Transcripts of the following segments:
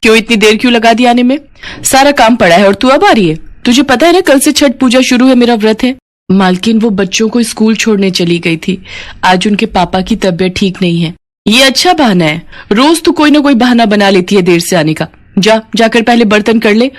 क्यों इतनी देर क्यों लगा दी आने में? सारा काम पड़ा है और तू अब आ रही है? तुझे पता है ना कल से छठ पूजा शुरू है, मेरा व्रत है। मालकिन वो बच्चों को स्कूल छोड़ने चली गई थी। आज उनके पापा की तबीयत ठीक नहीं है। ये अच्छा बहाना है, रोज तू कोई ना कोई बहाना बना लेती है देर से आने का। जाकर पहले बर्तन कर ले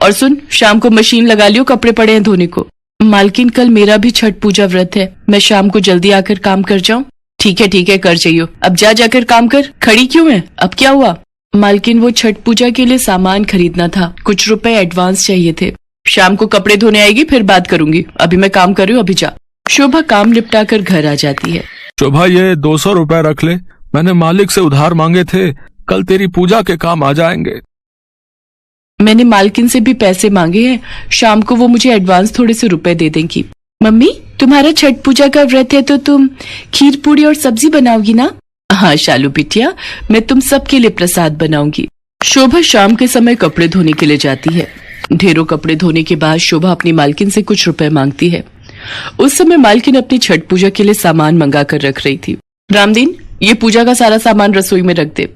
और सुन, शाम को मशीन लगा लियो, कपड़े पड़े हैं धोने को। मालकिन कल मेरा भी छठ पूजा व्रत है, मैं शाम को जल्दी आकर काम कर जाऊं? ठीक है कर चाहिए, अब जाकर काम कर। खड़ी क्यों है, अब क्या हुआ? मालकिन वो छठ पूजा के लिए सामान खरीदना था, कुछ रुपए एडवांस चाहिए थे। शाम को कपड़े धोने आएगी, फिर बात करूंगी, अभी मैं काम कर रही हूँ, अभी जा। शोभा काम निपटा कर घर आ जाती है। शोभा, ये 200 रुपए रख ले, मैंने मालिक से उधार मांगे थे, कल तेरी पूजा के काम आ जाएंगे। मैंने मालकिन से भी पैसे मांगे हैं, शाम को वो मुझे एडवांस थोड़े से रुपए दे देंगी। मम्मी, तुम्हारा छठ पूजा का व्रत है तो तुम खीर पूरी और सब्जी बनाओगी ना? हाँ शालू बिटिया, मैं तुम सबके लिए प्रसाद बनाऊंगी। शोभा शाम के समय कपड़े धोने के लिए जाती है। ढेरों कपड़े धोने के बाद शोभा अपनी मालकिन से कुछ रुपए मांगती है। उस समय मालकिन अपनी छठ पूजा के लिए सामान मंगा कर रख रही थी। रामदीन, ये पूजा का सारा सामान रसोई में रख दे।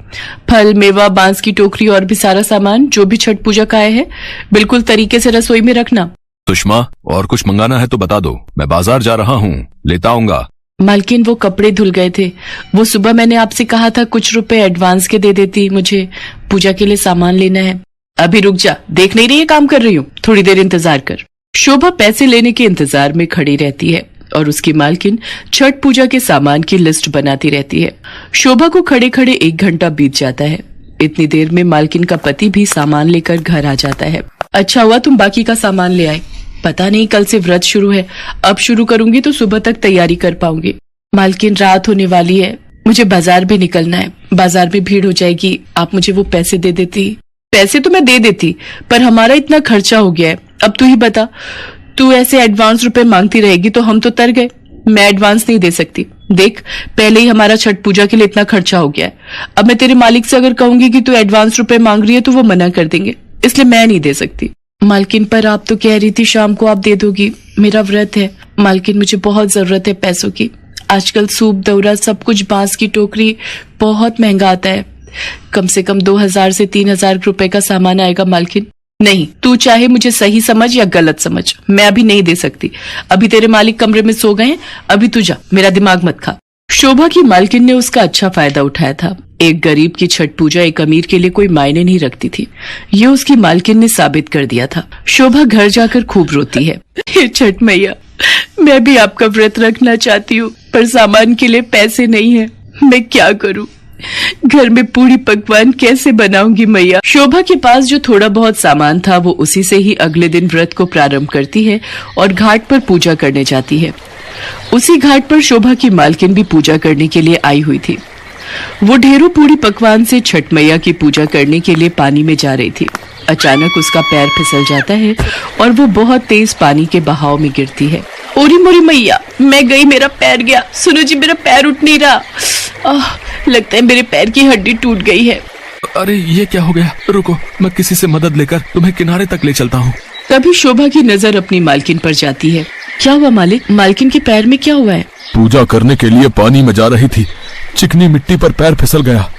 फल, मेवा, बांस की टोकरी और भी सारा सामान जो भी छठ पूजा का है बिल्कुल तरीके से रसोई में रखना। सुषमा, और कुछ मंगाना है तो बता दो, मैं बाजार जा रहा हूँ, लेता आऊंगा। मालकिन वो कपड़े धुल गए थे, वो सुबह मैंने आपसे कहा था कुछ रुपए एडवांस के दे देती, मुझे पूजा के लिए सामान लेना है। अभी रुक जा, देख नहीं रही है काम कर रही हूँ, थोड़ी देर इंतजार कर। शोभा पैसे लेने के इंतजार में खड़ी रहती है और उसकी मालकिन छठ पूजा के सामान की लिस्ट बनाती रहती है। शोभा को खड़े खड़े 1 घंटा बीत जाता है। इतनी देर में मालकिन का पति भी सामान लेकर घर आ जाता है। अच्छा हुआ तुम बाकी का सामान ले आए, पता नहीं कल से व्रत शुरू है, अब शुरू करूंगी तो सुबह तक तैयारी कर पाऊंगी। मालकिन, रात होने वाली है, मुझे बाजार भी निकलना है, बाजार में भीड़ हो जाएगी, आप मुझे वो पैसे दे देती। पैसे तो मैं दे देती, पर हमारा इतना खर्चा हो गया है, अब तू ही बता, तू ऐसे एडवांस रुपए मांगती रहेगी तो हम तो तर गए। मैं एडवांस नहीं दे सकती, देख पहले ही हमारा छठ पूजा के लिए इतना खर्चा हो गया है। अब मैं तेरे मालिक से अगर कहूंगी कि तू एडवांस रुपए मांग रही है तो वो मना कर देंगे, इसलिए मैं नहीं दे सकती। मालकिन, पर आप तो कह रही थी शाम को आप दे दोगी, मेरा व्रत है। मालकिन, मुझे बहुत जरूरत है पैसों की, आजकल सूप, दौरा, सब कुछ, बांस की टोकरी बहुत महंगा आता है, कम से कम 2000 से 3000 रुपए का सामान आएगा। मालकिन, नहीं, तू चाहे मुझे सही समझ या गलत समझ, मैं अभी नहीं दे सकती। अभी तेरे मालिक कमरे में सो गए हैं, अभी तू जा, मेरा दिमाग मत खा। शोभा की मालकिन ने उसका अच्छा फायदा उठाया था। एक गरीब की छठ पूजा एक अमीर के लिए कोई मायने नहीं रखती थी, ये उसकी मालकिन ने साबित कर दिया था। शोभा घर जाकर खूब रोती है, हे छठ मैया, मैं भी आपका व्रत रखना चाहती हूँ, पर सामान के लिए पैसे नहीं है, मैं क्या करूँ? घर में पूरी पकवान कैसे बनाऊंगी मैया? शोभा के पास जो थोड़ा बहुत सामान था वो उसी से ही अगले दिन व्रत को प्रारंभ करती है और घाट पर पूजा करने जाती है। उसी घाट पर शोभा की मालकिन भी पूजा करने के लिए आई हुई थी। वो ढेरों पूरी पकवान से छठ मैया की पूजा करने के लिए पानी में जा रही थी। अचानक उसका पैर फिसल जाता है और वो बहुत तेज पानी के बहाव में गिरती है। ओरी मोरी मैया, मैं गई, मेरा पैर गया। सुनो जी, मेरा पैर उठ नहीं रहा, लगता है मेरे पैर की हड्डी टूट गई है। अरे ये क्या हो गया, रुको, मैं किसी से मदद लेकर तुम्हें किनारे तक ले चलता हूँ। तभी शोभा की नजर अपनी मालकिन पर जाती है। क्या हुआ मालिक, मालकिन के पैर में क्या हुआ है? पूजा करने के लिए पानी में जा रही थी, चिकनी मिट्टी पर पैर फिसल गया,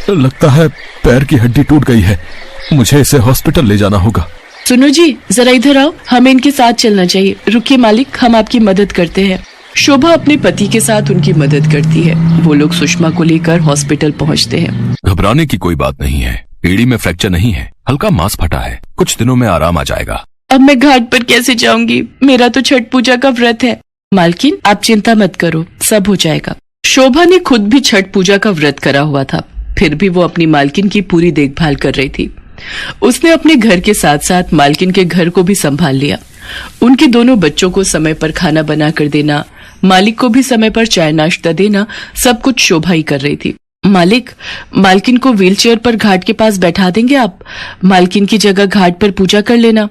लगता है पैर की हड्डी टूट गई है, मुझे इसे हॉस्पिटल ले जाना होगा। सुनो जी, जरा इधर आओ, हमें इनके साथ चलना चाहिए। रुकिए मालिक, हम आपकी मदद करते हैं। शोभा अपने पति के साथ उनकी मदद करती है। वो लोग सुषमा को लेकर हॉस्पिटल पहुंचते हैं। घबराने की कोई बात नहीं है, एड़ी में फ्रैक्चर नहीं है, हल्का मांस फटा है, कुछ दिनों में आराम आ जाएगा। अब मैं घाट पर कैसे जाऊंगी, मेरा तो छठ पूजा का व्रत है। मालकिन, आप चिंता मत करो, सब हो जाएगा। शोभा ने खुद भी छठ पूजा का व्रत करा हुआ था, फिर भी वो अपनी मालकिन की पूरी देखभाल कर रही थी। उसने अपने घर के साथ साथ मालकिन के घर को भी संभाल लिया। उनके दोनों बच्चों को समय पर खाना बना कर देना, मालिक को भी समय पर चाय नाश्ता देना, सब कुछ शोभा ही कर रही थी। मालिक, मालकिन को व्हीलचेयर पर घाट के पास बैठा देंगे आप? मालकिन की जगह घाट पर पूजा कर लेना,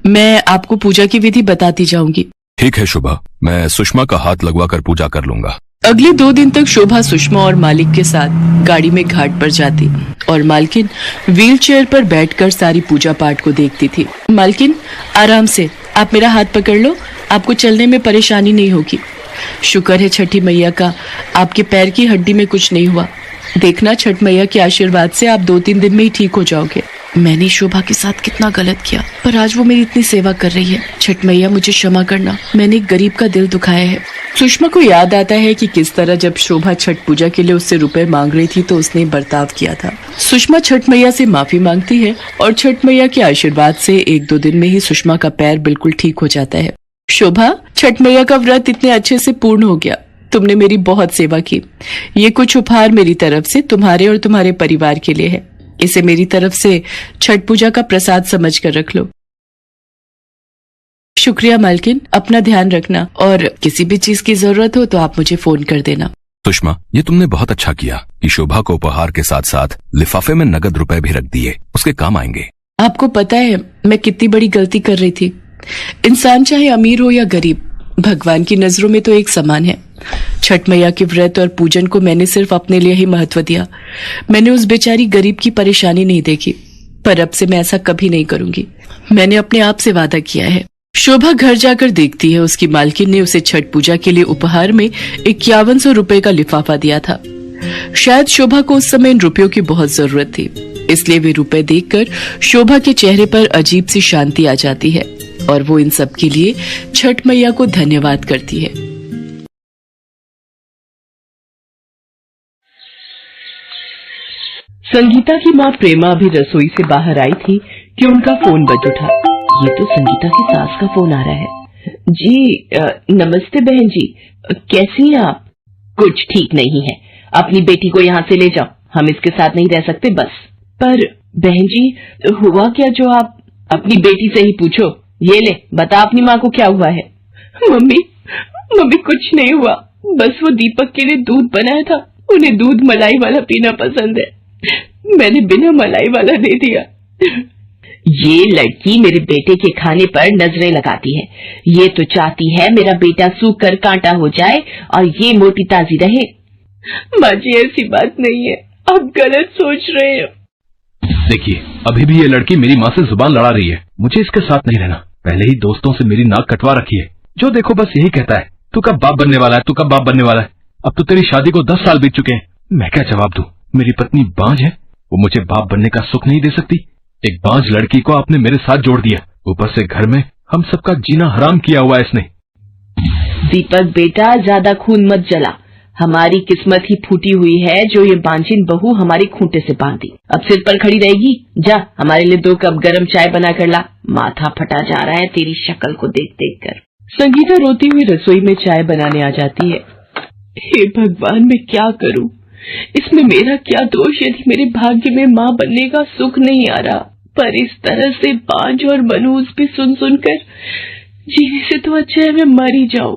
मैं आपको पूजा की विधि बताती जाऊंगी। ठीक है शोभा, मैं सुषमा का हाथ लगवा कर पूजा कर लूंगा। अगले 2 दिन तक शोभा सुषमा और मालिक के साथ गाड़ी में घाट पर जाती और मालकिन व्हीलचेयर पर बैठकर सारी पूजा पाठ को देखती थी। मालकिन, आराम से, आप मेरा हाथ पकड़ लो, आपको चलने में परेशानी नहीं होगी। शुक्र है छठी मैया का, आपके पैर की हड्डी में कुछ नहीं हुआ। देखना, छठ मैया के आशीर्वाद से आप 2-3 दिन में ही ठीक हो जाओगे। मैंने शोभा के साथ कितना गलत किया, पर आज वो मेरी इतनी सेवा कर रही है। छठ मैया मुझे क्षमा करना, मैंने एक गरीब का दिल दुखाया है। सुषमा को याद आता है कि किस तरह जब शोभा छठ पूजा के लिए उससे रुपए मांग रही थी तो उसने बर्ताव किया था। सुषमा छठ मैया से माफी मांगती है और छठ मैया के आशीर्वाद से 1-2 दिन में ही सुषमा का पैर बिल्कुल ठीक हो जाता है। शोभा, छठ मैया का व्रत इतने अच्छे से पूर्ण हो गया। तुमने मेरी बहुत सेवा की। ये कुछ उपहार मेरी तरफ से तुम्हारे और तुम्हारे परिवार के लिए है। इसे मेरी तरफ से छठ पूजा का प्रसाद समझ कर रख लो। शुक्रिया मालकिन, अपना ध्यान रखना और किसी भी चीज की जरूरत हो तो आप मुझे फोन कर देना। सुषमा, ये तुमने बहुत अच्छा किया कि शोभा को उपहार के साथ साथ लिफाफे में नगद रुपए भी रख दिए, उसके काम आएंगे। आपको पता है मैं कितनी बड़ी गलती कर रही थी। इंसान चाहे अमीर हो या गरीब, भगवान की नजरों में तो एक समान है। छठ मैया के व्रत और पूजन को मैंने सिर्फ अपने लिए ही महत्व दिया। मैंने उस बेचारी गरीब की परेशानी नहीं देखी, पर अब से मैं ऐसा कभी नहीं करूंगी। मैंने अपने आप से वादा किया है। शोभा घर जाकर देखती है उसकी मालकिन ने उसे छठ पूजा के लिए उपहार में 5100 रुपए का लिफाफा दिया था। शायद शोभा को उस समय इन रुपयों की बहुत जरूरत थी, इसलिए वे रुपए देखकर शोभा के चेहरे पर अजीब सी शांति आ जाती है और वो इन सब के लिए छठ मैया को धन्यवाद करती है। संगीता की माँ प्रेमा अभी रसोई से बाहर आई थी कि उनका फोन बज उठा। ये तो संगीता की सास का फोन आ रहा है। जी नमस्ते बहन जी, कैसी हैं आप? कुछ ठीक नहीं है, अपनी बेटी को यहाँ से ले जाओ, हम इसके साथ नहीं रह सकते बस। पर बहन जी हुआ क्या जो आप अपनी बेटी से ही पूछो। ये ले बता अपनी माँ को क्या हुआ है। मम्मी कुछ नहीं हुआ, बस वो दीपक के लिए दूध बनाया था, उन्हें दूध मलाई वाला पीना पसंद है, मैंने बिना मलाई वाला दे दिया। ये लड़की मेरे बेटे के खाने पर नजरें लगाती है। ये तो चाहती है मेरा बेटा सूख कर कांटा हो जाए और ये मोटी ताजी रहे। माँ जी ऐसी बात नहीं है, आप गलत सोच रहे हो। देखिए, अभी भी ये लड़की मेरी माँ से जुबान लड़ा रही है। मुझे इसके साथ नहीं रहना। पहले ही दोस्तों से मेरी नाक कटवा रखी है। जो देखो बस यही कहता है, तू कब बाप बनने वाला है, तू कब बाप बनने वाला है। अब तो तेरी शादी को 10 साल बीत चुके हैं। मैं क्या जवाब दूं? मेरी पत्नी बांझ है, वो मुझे बाप बनने का सुख नहीं दे सकती। एक बांझ लड़की को आपने मेरे साथ जोड़ दिया, ऊपर से घर में हम सबका जीना हराम किया हुआ है इसने। दीपक बेटा ज्यादा खून मत जला, हमारी किस्मत ही फूटी हुई है जो ये बांझिन बहू हमारे खूंटे से बांधी। अब सिर पर खड़ी रहेगी, जा हमारे लिए 2 कप गरम चाय बना कर ला, माथा फटा जा रहा है तेरी शक्ल को देख देख कर। संगीता रोती हुई रसोई में चाय बनाने आ जाती है। हे भगवान, मैं क्या करूं? इसमें मेरा क्या दोष यदि मेरे भाग्य में माँ बनने का सुख नहीं आ रहा। पर इस तरह से बांझ और मनहूस भी सुन सुनकर जीने से तो अच्छा है मैं मर ही जाऊं।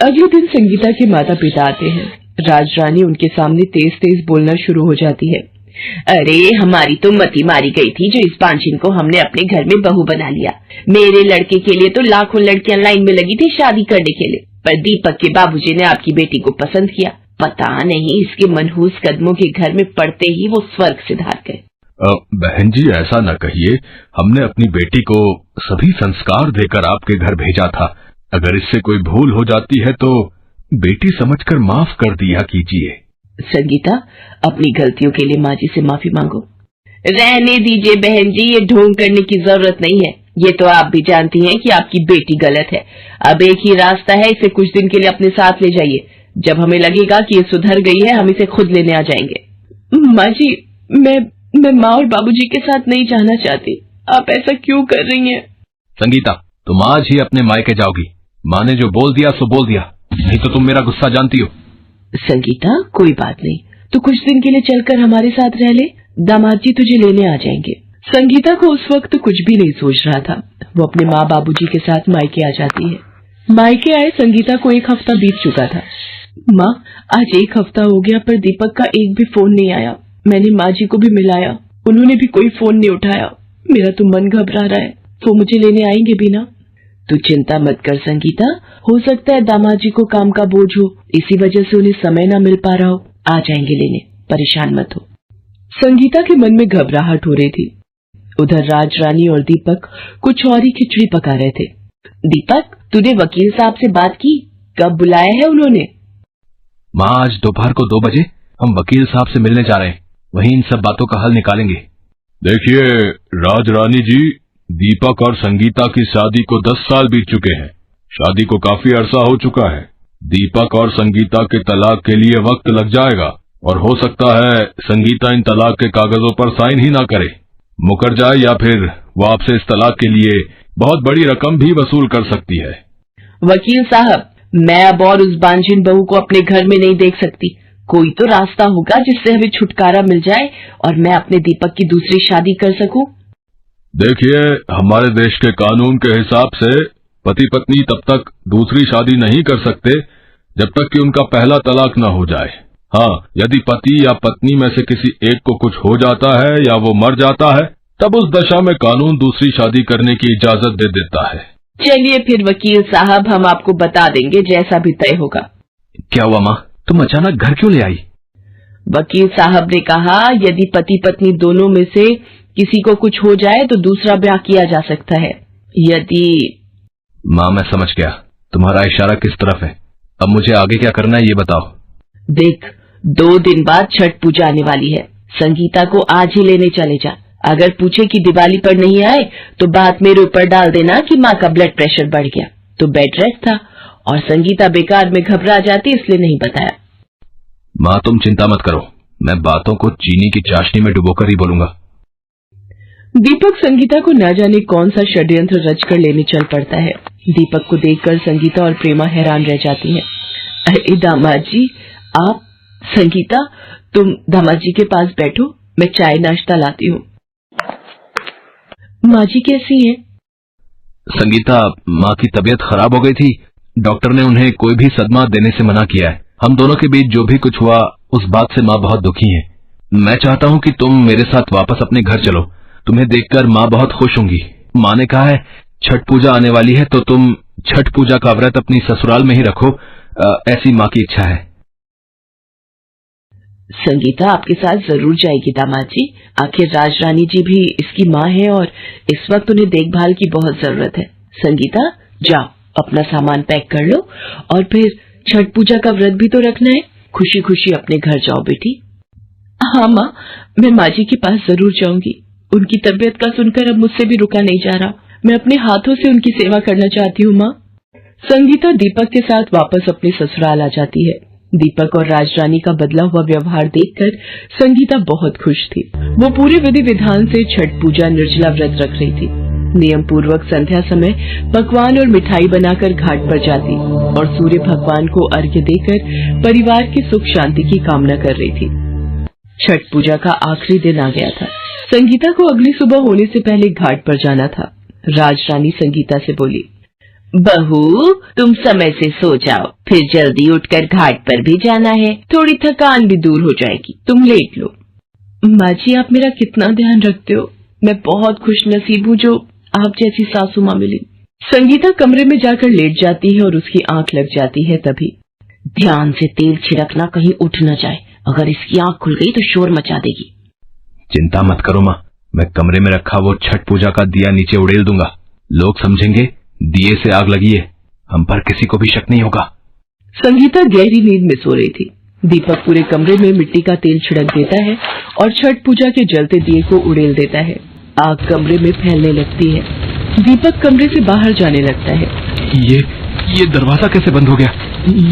अगले दिन संगीता के माता पिता आते हैं। राजरानी उनके सामने तेज तेज बोलना शुरू हो जाती है। अरे हमारी तो मती मारी गई थी जो इस बांझिन को हमने अपने घर में बहू बना लिया। मेरे लड़के के लिए तो लाखों लड़कियां लाइन में लगी थी शादी करने के लिए, पर दीपक के बाबूजी ने आपकी बेटी को पसंद किया। पता नहीं इसके मनहूस कदमों के घर में पड़ते ही वो स्वर्ग से धार गए। बहन जी ऐसा न कहिए, हमने अपनी बेटी को सभी संस्कार देकर आपके घर भेजा था। अगर इससे कोई भूल हो जाती है तो बेटी समझकर माफ कर दिया कीजिए। संगीता, अपनी गलतियों के लिए माँ जी से माफी मांगो। रहने दीजिए बहन जी, ये ढोंग करने की जरूरत नहीं है। ये तो आप भी जानती हैं कि आपकी बेटी गलत है। अब एक ही रास्ता है, इसे कुछ दिन के लिए अपने साथ ले जाइए। जब हमें लगेगा कि ये सुधर गई है हम इसे खुद लेने आ जाएंगे। माँ जी, मैं माँ और बाबूजी के साथ नहीं जाना चाहती, आप ऐसा क्यों कर रही हैं? संगीता, तुम आज ही अपने मायके जाओगी। माँ ने जो बोल दिया सो बोल दिया, नहीं तो तुम मेरा गुस्सा जानती हो। संगीता कोई बात नहीं, तो कुछ दिन के लिए चलकर हमारे साथ रह ले, दामाद जी तुझे लेने आ जाएंगे। संगीता को उस वक्त कुछ भी नहीं सोच रहा था। वो अपने माँ बाबूजी के साथ मायके आ जाती है। मायके आए संगीता को 1 हफ्ता बीत चुका था। माँ, आज 1 हफ्ता हो गया पर दीपक का एक भी फोन नहीं आया। मैंने माँ जी को भी मिलाया, उन्होंने भी कोई फोन नहीं उठाया। मेरा तो मन घबरा रहा है, वो मुझे लेने आएंगे भी ना? तू चिंता मत कर संगीता, हो सकता है दामाद जी को काम का बोझ हो, इसी वजह से उन्हें समय ना मिल पा रहा हो। आ जाएंगे लेने, परेशान मत हो। संगीता के मन में घबराहट हो रही थी। उधर राजरानी और दीपक कुछ और ही खिचड़ी पका रहे थे। दीपक, तूने वकील साहब से बात की? कब बुलाया है उन्होंने? माँ, आज दोपहर को 2 बजे हम वकील साहब से मिलने जा रहे हैं, वहीं इन सब बातों का हल निकालेंगे। देखिए राज रानी जी, दीपक और संगीता की शादी को 10 साल बीत चुके हैं। शादी को काफी अरसा हो चुका है। दीपक और संगीता के तलाक के लिए वक्त लग जाएगा और हो सकता है संगीता इन तलाक के कागजों पर साइन ही ना करे, मुकर जाए, या फिर वो आपसे इस तलाक के लिए बहुत बड़ी रकम भी वसूल कर सकती है। वकील साहब, मैं अब और उस बांझिन बहू को अपने घर में नहीं देख सकती। कोई तो रास्ता होगा जिससे हमें छुटकारा मिल जाए और मैं अपने दीपक की दूसरी शादी कर सकूं। देखिए, हमारे देश के कानून के हिसाब से पति पत्नी तब तक दूसरी शादी नहीं कर सकते जब तक कि उनका पहला तलाक न हो जाए। हाँ, यदि पति या पत्नी में से किसी एक को कुछ हो जाता है या वो मर जाता है, तब उस दशा में कानून दूसरी शादी करने की इजाजत दे देता है। चलिए फिर वकील साहब, हम आपको बता देंगे जैसा भी तय होगा। क्या हुआ माँ, तुम अचानक घर क्यों ले आई? वकील साहब ने कहा यदि पति पत्नी दोनों में से किसी को कुछ हो जाए तो दूसरा ब्याह किया जा सकता है। यदि... माँ मैं समझ गया, तुम्हारा इशारा किस तरफ है। अब मुझे आगे क्या करना है ये बताओ। देख, 2 दिन बाद छठ पूजा आने वाली है। संगीता को आज ही लेने चले जा। अगर पूछे कि दिवाली पर नहीं आए तो बात मेरे ऊपर डाल देना कि माँ का ब्लड प्रेशर बढ़ गया तो बेड रेस्ट था और संगीता बेकार में घबरा जाती इसलिए नहीं बताया। माँ तुम चिंता मत करो, मैं बातों को चीनी की चाशनी में डुबोकर ही बोलूंगा। दीपक संगीता को न जाने कौन सा षड्यंत्र रचकर लेने चल पड़ता है। दीपक को देखकर संगीता और प्रेमा हैरान रह जाती हैं। अरे दामाद जी, आप... संगीता, तुम दामाद जी के पास बैठो, मैं चाय नाश्ता लाती हूँ। माँ जी कैसी हैं? संगीता, माँ की तबीयत खराब हो गई थी। डॉक्टर ने उन्हें कोई भी सदमा देने से मना किया है। हम दोनों के बीच जो भी कुछ हुआ उस बात से माँ बहुत दुखी है। मैं चाहता हूँ कि तुम मेरे साथ वापस अपने घर चलो। तुम्हें देखकर माँ बहुत खुश होंगी। माँ ने कहा है छठ पूजा आने वाली है तो तुम छठ पूजा का व्रत अपनी ससुराल में ही रखो, ऐसी माँ की इच्छा है। संगीता आपके साथ जरूर जाएगी दामाद जी। आखिर राज रानी जी भी इसकी माँ है और इस वक्त उन्हें देखभाल की बहुत जरूरत है। संगीता जाओ, अपना सामान पैक कर लो और फिर छठ पूजा का व्रत भी तो रखना है। खुशी खुशी अपने घर जाओ बेटी। हाँ माँ, मैं माँ जी के पास जरूर जाऊंगी। उनकी तबीयत का सुनकर अब मुझसे भी रुका नहीं जा रहा। मैं अपने हाथों से उनकी सेवा करना चाहती हूँ माँ। संगीता दीपक के साथ वापस अपने ससुराल आ जाती है। दीपक और राजरानी का बदला हुआ व्यवहार देखकर संगीता बहुत खुश थी। वो पूरे विधि विधान से छठ पूजा निर्जला व्रत रख रही थी। नियम पूर्वक संध्या समय पकवान और मिठाई बनाकर घाट पर जाती और सूर्य भगवान को अर्घ्य देकर परिवार की सुख शांति की कामना कर रही थी। छठ पूजा का आखिरी दिन आ गया था। संगीता को अगली सुबह होने से पहले घाट पर जाना था। राजरानी संगीता से बोली, बहू तुम समय से सो जाओ, फिर जल्दी उठकर घाट पर भी जाना है। थोड़ी थकान भी दूर हो जाएगी, तुम लेट लो। माँ जी आप मेरा कितना ध्यान रखते हो। मैं बहुत खुश नसीब हूँ जो आप जैसी सासू माँ मिली। संगीता कमरे में जाकर लेट जाती है और उसकी आंख लग जाती है। तभी ध्यान से तेल छिड़कना कहीं उठ न जाए, अगर इसकी आंख खुल गई तो शोर मचा देगी। चिंता मत करो माँ, मैं कमरे में रखा वो छठ पूजा का दिया नीचे उड़ेल दूंगा। लोग समझेंगे दिए से आग लगी है, हम पर किसी को भी शक नहीं होगा। संगीता गहरी नींद में सो रही थी। दीपक पूरे कमरे में मिट्टी का तेल छिड़क देता है और छठ पूजा के जलते दिए को उड़ेल देता है। आग कमरे में फैलने लगती है। दीपक कमरे से बाहर जाने लगता है। ये दरवाजा कैसे बंद हो गया?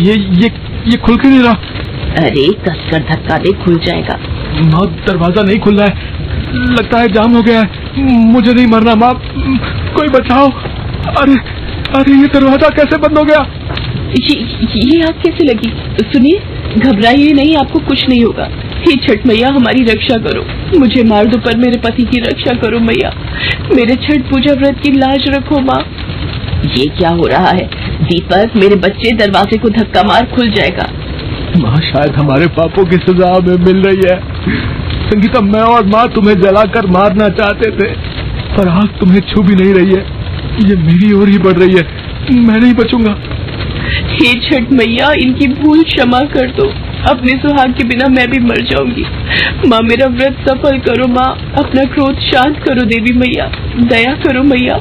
ये खुल क्यों नहीं रहा? अरे कसकर धक्का दे, खुल जाएगा। माँ दरवाजा नहीं खुल रहा है, लगता है जाम हो गया है। मुझे नहीं मरना माँ, कोई बचाओ। अरे ये दरवाजा कैसे बंद हो गया? ये आग कैसे लगी? सुनिए, घबराइए नहीं, आपको कुछ नहीं होगा। हे छठ मैया हमारी रक्षा करो, मुझे मार दो पर मेरे पति की रक्षा करो मैया। मेरे छठ पूजा व्रत की लाज रखो माँ। ये क्या हो रहा है? दीपक मेरे बच्चे, दरवाजे को धक्का मार, खुल जाएगा। माँ शायद हमारे पापों की सजा हमें मिल रही है। संगीता, मैं और माँ तुम्हें जलाकर मारना चाहते थे पर आग तुम्हें छू भी नहीं रही है। ये मेरी ओर ही बढ़ रही है, मैं नहीं बचूंगा। हे छठ मैया इनकी भूल क्षमा कर दो, अपने सुहाग के बिना मैं भी मर जाऊंगी। माँ मेरा व्रत सफल करो माँ, अपना क्रोध शांत करो देवी मैया, दया करो मैया,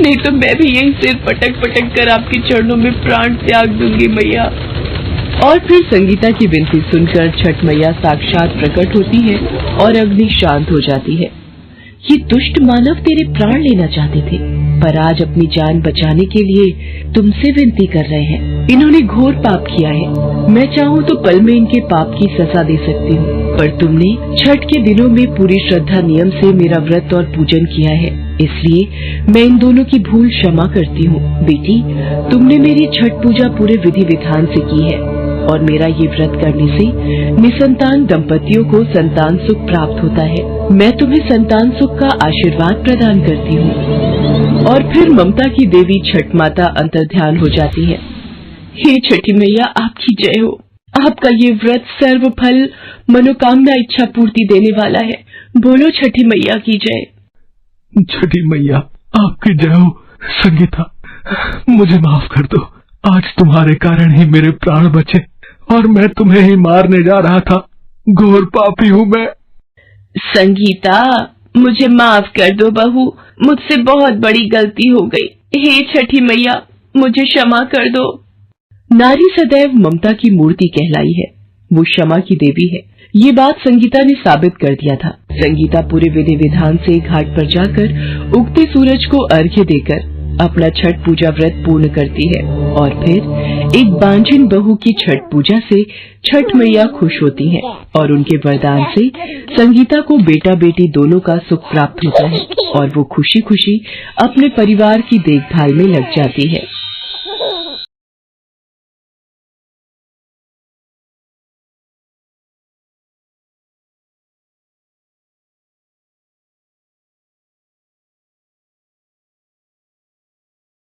नहीं तो मैं भी यही सिर पटक पटक कर आपके चरणों में प्राण त्याग दूंगी मैया। और फिर संगीता की विनती सुनकर छठ मैया साक्षात प्रकट होती है और अग्नि शांत हो जाती है। ये दुष्ट मानव तेरे प्राण लेना चाहते थे, पर आज अपनी जान बचाने के लिए तुमसे विनती कर रहे हैं। इन्होंने घोर पाप किया है। मैं चाहूँ तो पल में इनके पाप की सजा दे सकती हूँ, पर तुमने छठ के दिनों में पूरी श्रद्धा नियम से मेरा व्रत और पूजन किया है, इसलिए मैं इन दोनों की भूल क्षमा करती हूँ। बेटी, तुमने मेरी छठ पूजा पूरे विधि विधान से की है और मेरा ये व्रत करने से निसंतान दंपतियों को संतान सुख प्राप्त होता है। मैं तुम्हें संतान सुख का आशीर्वाद प्रदान करती हूँ। और फिर ममता की देवी छठ माता अंतर्ध्यान हो जाती है। हे छठी मैया, आपकी जय हो। आपका ये व्रत सर्व फल मनोकामना इच्छा पूर्ति देने वाला है। बोलो छठी मैया की जय। छठी मैया आपकी जय हो। संगीता, मुझे माफ कर दो। आज तुम्हारे कारण ही मेरे प्राण बचे और मैं तुम्हें ही मारने जा रहा था। घोर पापी हूँ मैं। संगीता, मुझे माफ कर दो बहू, मुझसे बहुत बड़ी गलती हो गई। हे छठी मैया, मुझे क्षमा कर दो। नारी सदैव ममता की मूर्ति कहलाई है, वो क्षमा की देवी है। ये बात संगीता ने साबित कर दिया था। संगीता पूरे विधि विधान से घाट पर जाकर उगते सूरज को अर्घ्य देकर अपना छठ पूजा व्रत पूर्ण करती है और फिर एक बांझिन बहू की छठ पूजा से छठ मैया खुश होती हैं और उनके वरदान से संगीता को बेटा बेटी दोनों का सुख प्राप्त होता है और वो खुशी खुशी अपने परिवार की देखभाल में लग जाती है।